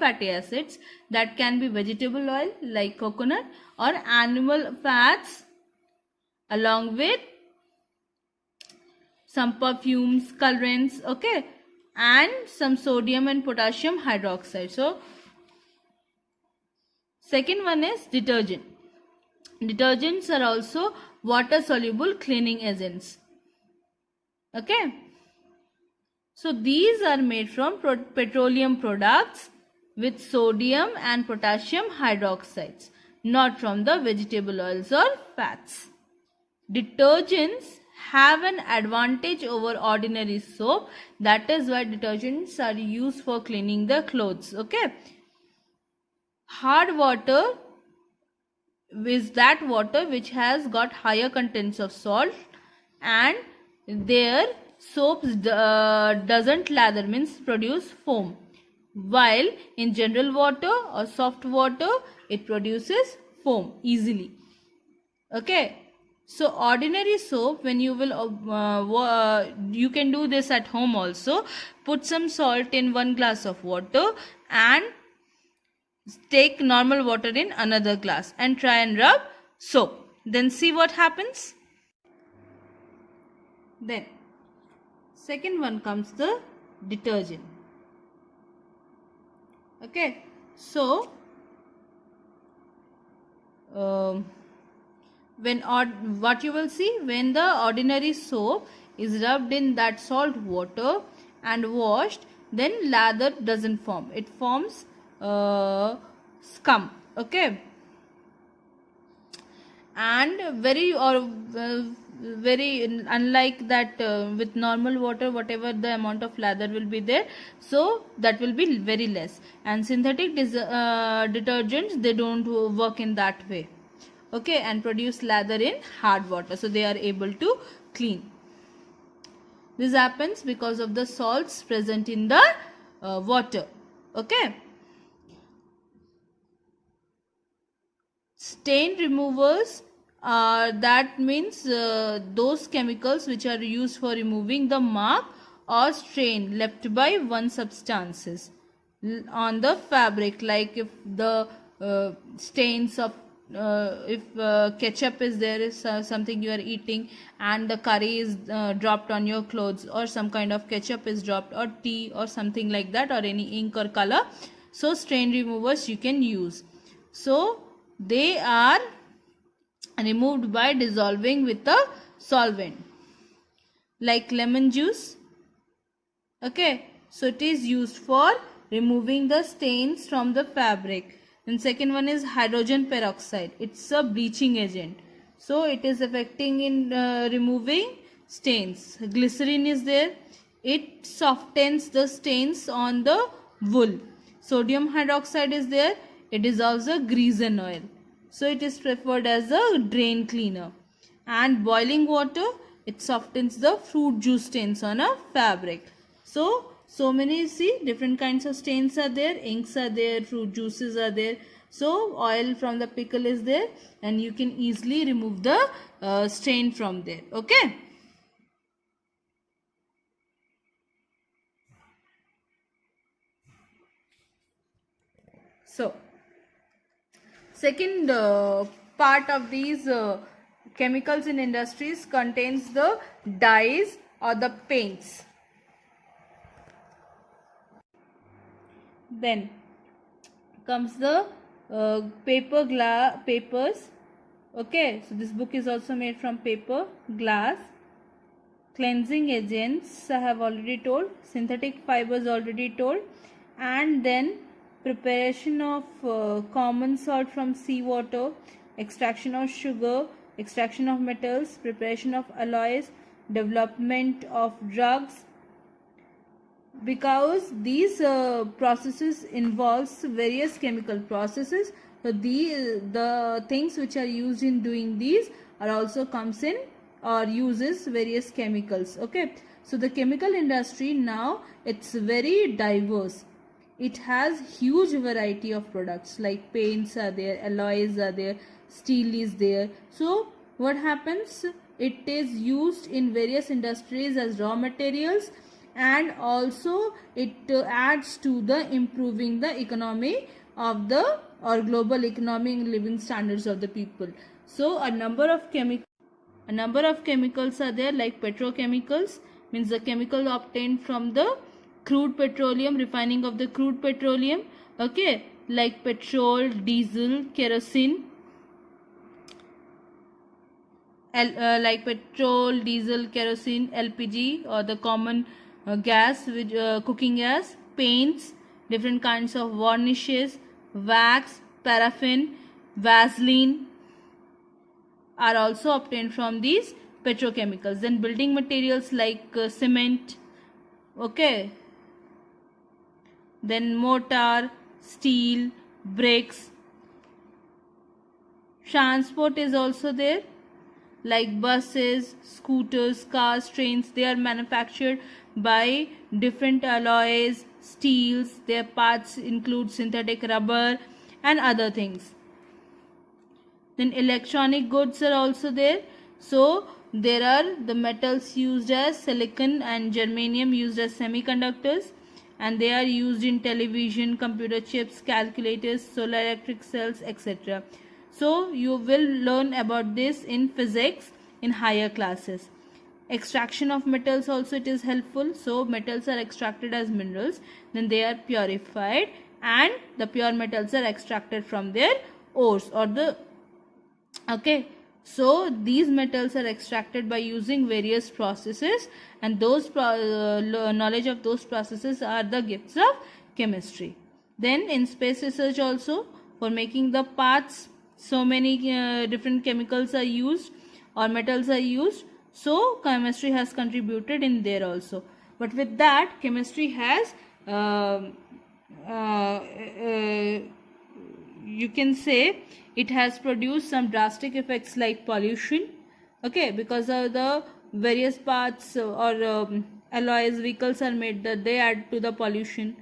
fatty acids that can be vegetable oil like coconut or animal fats, along with some perfumes, colorants, okay, and some sodium and potassium hydroxide. So second one is detergent. Detergents are also water soluble cleaning agents. Okay. So these are made from petroleum products with sodium and potassium hydroxides, not from the vegetable oils or fats. Detergents have an advantage over ordinary soap. That is why detergents are used for cleaning the clothes. Okay. Hard water is that water which has got higher contents of salt, and their soaps doesn't lather, means produce foam, while in general water or soft water it produces foam easily. Okay, so ordinary soap, when you will you can do this at home also. Put some salt in 1 glass of water and take normal water in another glass and try and rub soap. Then see what happens. Then second one comes the detergent. Okay, so what you will see, when the ordinary soap is rubbed in that salt water and washed, then lather doesn't form, it forms scum. Okay, and very unlike that with normal water, whatever the amount of lather will be there, so that will be very less. And synthetic detergents, they don't work in that way. Okay, and produce lather in hard water, so they are able to clean. This happens because of the salts present in the water. Okay, stain removers are, that means those chemicals which are used for removing the mark or stain left by one substances on the fabric, like if the stains of if ketchup is there, is something you are eating and the curry is dropped on your clothes, or some kind of ketchup is dropped, or tea or something like that, or any ink or color, so stain removers you can use. So they are removed by dissolving with a solvent like lemon juice. Okay, so it is used for removing the stains from the fabric. And second one is hydrogen peroxide. It's a bleaching agent, so it is affecting in removing stains. Glycerin is there, it softens the stains on the wool. Sodium hydroxide is there, it dissolves a grease and oil, so it is preferred as a drain cleaner. And boiling water, it softens the fruit juice stains on a fabric. So many, see, different kinds of stains are there, inks are there, fruit juices are there. So oil from the pickle is there, and you can easily remove the stain from there. Okay. So second part of these chemicals in industries contains the dyes or the paints. Then comes the papers. Okay, so this book is also made from paper, glass, cleansing agents I have already told, synthetic fibers already told, and then preparation of common salt from seawater, extraction of sugar, extraction of metals, preparation of alloys, development of drugs. Because these processes involves various chemical processes, so the things which are used in doing these are also comes in or uses various chemicals. Okay, so the chemical industry now, it's very diverse. It has huge variety of products, like paints are there, alloys are there, steel is there. So what happens, it is used in various industries as raw materials, and also it adds to the improving the economy of the or global economy and living standards of the people. So a number of chemicals are there, like petrochemicals, means the chemical obtained from the crude petroleum, refining of the crude petroleum, okay, like petrol, diesel, kerosene, like petrol, diesel, kerosene, LPG, or the common gas, which cooking gas, paints, different kinds of varnishes, wax, paraffin, Vaseline are also obtained from these petrochemicals. Then building materials like cement, okay, then mortar, steel, bricks. Transport is also there, like buses, scooters, cars, trains. They are manufactured by different alloys, steels. Their parts include synthetic rubber and other things. Then electronic goods are also there. So there are the metals used as silicon and germanium used as semiconductors, and they are used in television, computer chips, calculators, solar electric cells, etc. So you will learn about this in physics in higher classes. Extraction of metals also, it is helpful. So metals are extracted as minerals, then they are purified, and the pure metals are extracted from their ores or the, okay, so these metals are extracted by using various processes, and those knowledge of those processes are the gifts of chemistry. Then in space research also, for making the parts, so many different chemicals are used or metals are used. So chemistry has contributed in there also. But with that, chemistry has you can say it has produced some drastic effects like pollution, okay, because of the various parts or alloys vehicles are made, that they add to the pollution,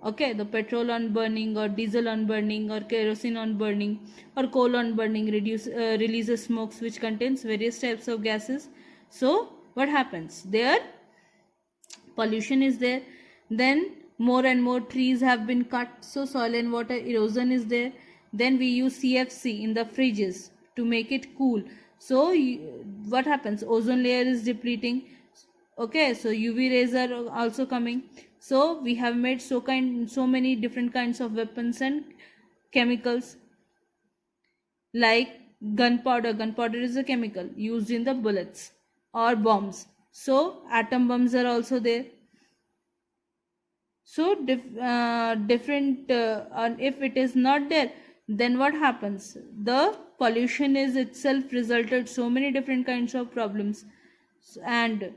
okay, the petrol on burning or diesel on burning or kerosene on burning or coal on burning releases smokes which contains various types of gases. So what happens there? Pollution is there. Then more and more trees have been cut, so soil and water erosion is there. Then we use CFC in the fridges to make it cool. So what happens? Ozone layer is depleting, okay, so UV rays are also coming. So we have made so many different kinds of weapons and chemicals, like gunpowder. Gunpowder is a chemical used in the bullets or bombs. So atom bombs are also there. So different and if it is not there, then what happens? The pollution is itself resulted so many different kinds of problems, and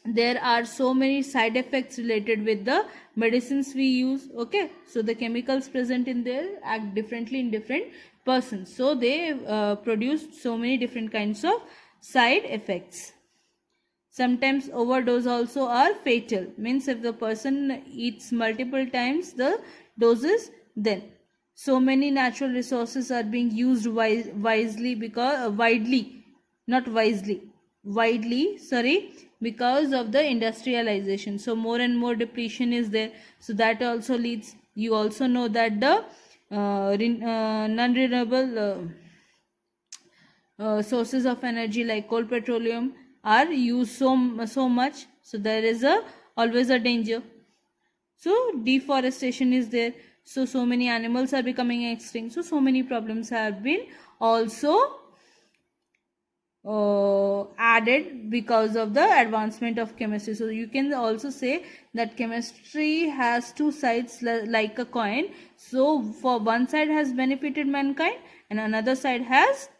there are so many side effects related with the medicines we use, okay. So the chemicals present in there act differently in different persons, so they produce so many different kinds of side effects. Sometimes overdose also are fatal, means if the person eats multiple times the doses, then so many natural resources are being used wisely because widely, sorry, because of the industrialization. So more and more depletion is there, so that also leads, you also know that the non-renewable sources of energy like coal, petroleum are used so much, so there is always a danger. So deforestation is there, so many animals are becoming extinct, so many problems have been also added because of the advancement of chemistry. So you can also say that chemistry has two sides like a coin. So for one side has benefited mankind and another side has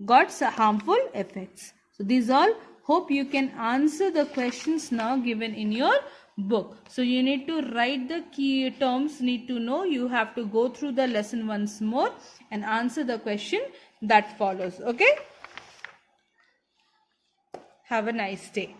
got harmful effects. So these all, hope you can answer the questions now given in your book. So you need to write the key terms, need to know, you have to go through the lesson once more and answer the question that follows, okay. Have a nice day.